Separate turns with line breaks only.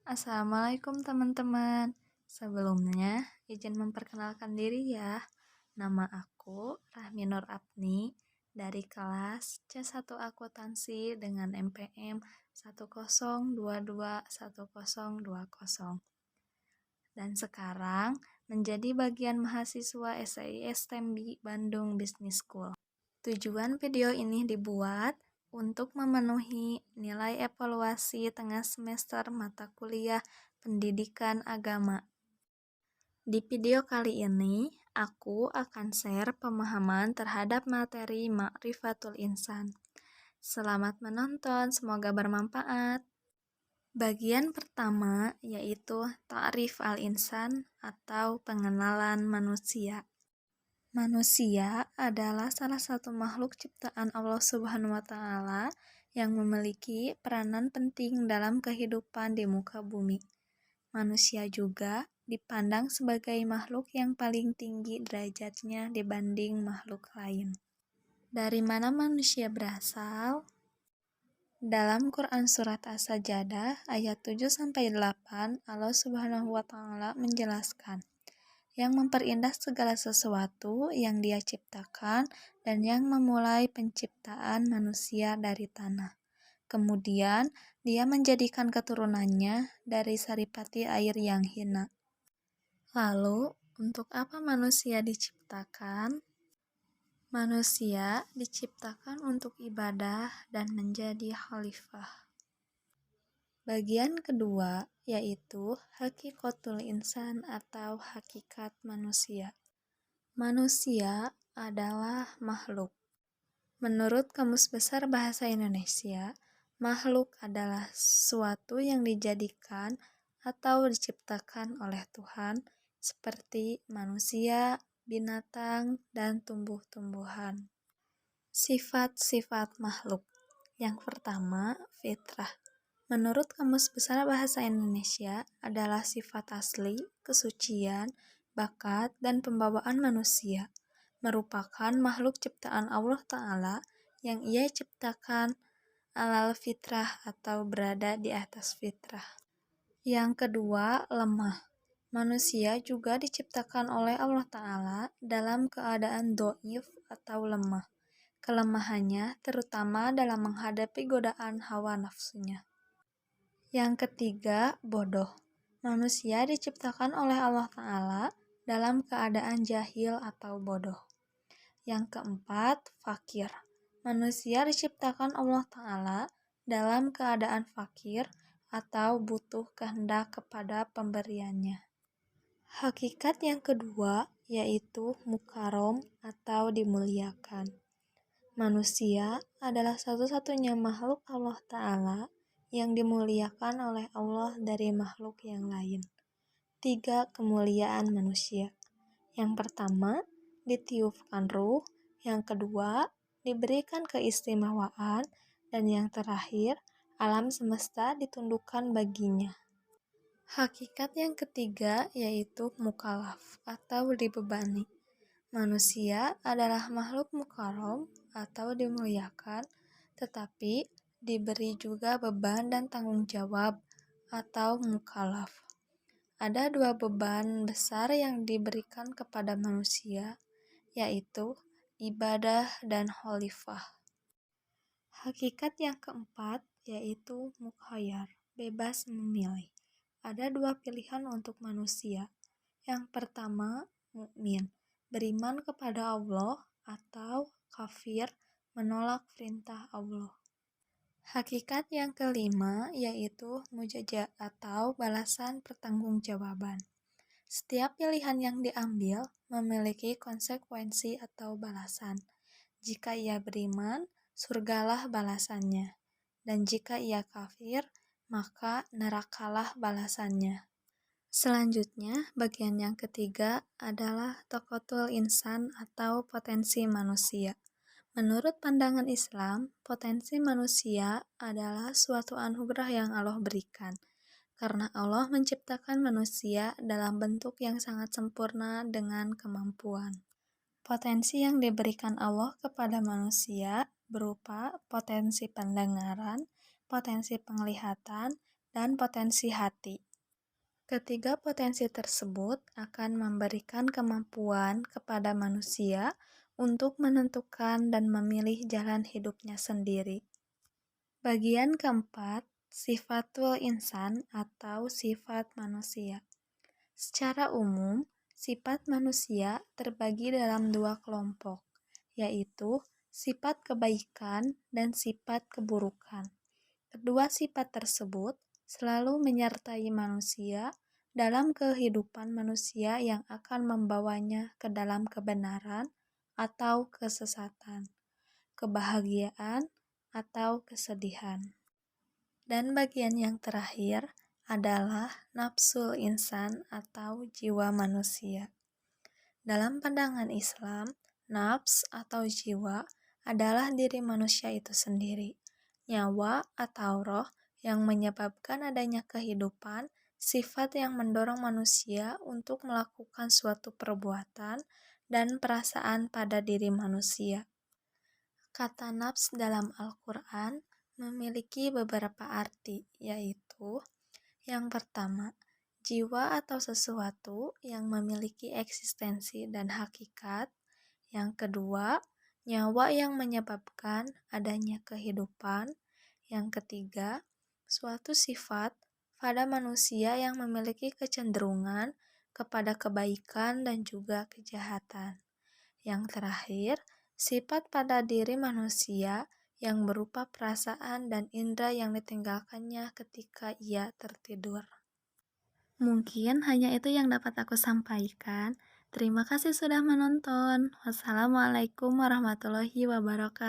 Assalamualaikum teman-teman. Sebelumnya, izin memperkenalkan diri ya. Nama aku Rahmi Nur Apni dari kelas C1 Akuntansi dengan NPM 102210020. Dan sekarang menjadi bagian mahasiswa SIS Tembi Bandung Business School. Tujuan video ini dibuat untuk memenuhi nilai evaluasi tengah semester mata kuliah pendidikan agama. Di video kali ini, aku akan share pemahaman terhadap materi Ma'rifatul Insan. Selamat menonton, semoga bermanfaat. Bagian pertama yaitu Ta'rif al-Insan atau pengenalan manusia. Manusia adalah salah satu makhluk ciptaan Allah Subhanahu wa Ta'ala yang memiliki peranan penting dalam kehidupan di muka bumi. Manusia juga dipandang sebagai makhluk yang paling tinggi derajatnya dibanding makhluk lain. Dari mana manusia berasal? Dalam Quran Surat As-Sajadah ayat 7-8, Allah Subhanahu wa Ta'ala menjelaskan, yang memperindah segala sesuatu yang Dia ciptakan dan yang memulai penciptaan manusia dari tanah. Kemudian, Dia menjadikan keturunannya dari saripati air yang hina. Lalu, untuk apa manusia diciptakan? Manusia diciptakan untuk ibadah dan menjadi khalifah. Bagian kedua yaitu Hakikatul Insan atau hakikat manusia. Manusia adalah makhluk. Menurut Kamus Besar Bahasa Indonesia, makhluk adalah sesuatu yang dijadikan atau diciptakan oleh Tuhan seperti manusia, binatang, dan tumbuh-tumbuhan. Sifat-sifat makhluk. Yang pertama, fitrah. Menurut Kamus Besar Bahasa Indonesia adalah sifat asli, kesucian, bakat, dan pembawaan manusia. Merupakan makhluk ciptaan Allah Ta'ala yang Ia ciptakan alal fitrah atau berada di atas fitrah. Yang kedua, lemah. Manusia juga diciptakan oleh Allah Ta'ala dalam keadaan do'if atau lemah. Kelemahannya terutama dalam menghadapi godaan hawa nafsunya. Yang ketiga, bodoh. Manusia diciptakan oleh Allah Ta'ala dalam keadaan jahil atau bodoh. Yang keempat, fakir. Manusia diciptakan Allah Ta'ala dalam keadaan fakir atau butuh kehendak kepada pemberiannya. Hakikat yang kedua yaitu mukarom atau dimuliakan. Manusia adalah satu-satunya makhluk Allah Ta'ala yang dimuliakan oleh Allah dari makhluk yang lain. 3 kemuliaan manusia. Yang pertama, ditiupkan ruh. Yang kedua, diberikan keistimewaan. Dan yang terakhir, alam semesta ditundukkan baginya. Hakikat yang ketiga yaitu mukalaf atau dibebani. Manusia adalah makhluk mukarom atau dimuliakan, tetapi diberi juga beban dan tanggung jawab atau mukalaf. Ada 2 beban besar yang diberikan kepada manusia, yaitu ibadah dan khalifah. Hakikat yang keempat yaitu mukhayyar, bebas memilih. Ada 2 pilihan untuk manusia. Yang pertama, mukmin, beriman kepada Allah, atau kafir, menolak perintah Allah. Hakikat yang kelima yaitu mujaza atau balasan pertanggungjawaban. Setiap pilihan yang diambil memiliki konsekuensi atau balasan. Jika ia beriman, surgalah balasannya. Dan jika ia kafir, maka nerakalah balasannya. Selanjutnya, bagian yang ketiga adalah Tokotul Insan atau potensi manusia. Menurut pandangan Islam, potensi manusia adalah suatu anugerah yang Allah berikan, karena Allah menciptakan manusia dalam bentuk yang sangat sempurna dengan kemampuan. Potensi yang diberikan Allah kepada manusia berupa potensi pendengaran, potensi penglihatan, dan potensi hati. Ketiga potensi tersebut akan memberikan kemampuan kepada manusia untuk menentukan dan memilih jalan hidupnya sendiri. Bagian keempat, sifatul insan atau sifat manusia. Secara umum, sifat manusia terbagi dalam dua kelompok, yaitu sifat kebaikan dan sifat keburukan. Kedua sifat tersebut selalu menyertai manusia dalam kehidupan manusia yang akan membawanya ke dalam kebenaran atau kesesatan, kebahagiaan atau kesedihan. Dan bagian yang terakhir adalah nafsul insan atau jiwa manusia. Dalam pandangan Islam, nafs atau jiwa adalah diri manusia itu sendiri, nyawa atau roh yang menyebabkan adanya kehidupan, sifat yang mendorong manusia untuk melakukan suatu perbuatan dan perasaan pada diri manusia. Kata nafs dalam Al-Quran memiliki beberapa arti, yaitu yang pertama, jiwa atau sesuatu yang memiliki eksistensi dan hakikat. Yang kedua, nyawa yang menyebabkan adanya kehidupan. Yang ketiga, suatu sifat pada manusia yang memiliki kecenderungan kepada kebaikan dan juga kejahatan. Yang terakhir, sifat pada diri manusia yang berupa perasaan dan indera yang ditinggalkannya ketika ia tertidur. Mungkin hanya itu yang dapat aku sampaikan. Terima kasih sudah menonton. Wassalamualaikum warahmatullahi wabarakatuh.